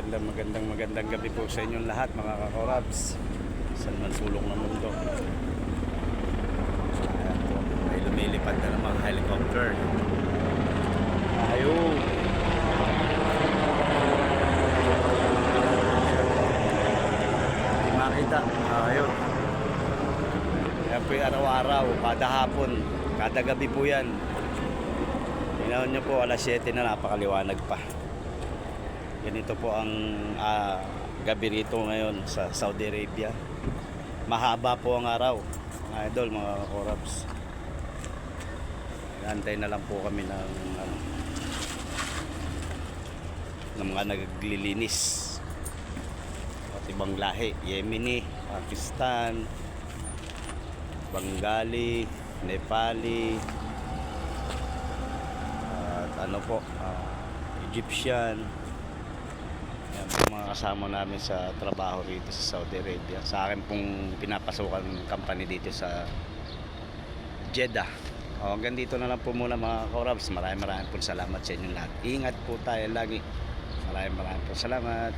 magandang gabi po sa inyong lahat mga kakorabs. Saan man sulok ng mundo. Ayan po, may lumilipad na ng mga helicopter. Ayun. Hindi makita. Ayun. Ayan po yung araw-araw, kada hapon, kada gabi po yan. Tingnan nyo po, alas 7 na, napakaliwanag pa. Ganito po ang gabi rito ngayon sa Saudi Arabia. Mahaba po ang araw, mga idol, mga korabs. Antay na lang po kami ng mga naglilinis at ibang lahi, Yemeni, Pakistan, Bengali, Nepali, at ano po, Egyptian. Yan po mga kasama namin sa trabaho rito sa Saudi Arabia. Sa akin pong pinapasukan ng company dito sa Jeddah. Hanggang dito na lang po muna mga korabs. Maraming po salamat sa inyong lahat. Ingat po tayo lagi. Maraming po salamat.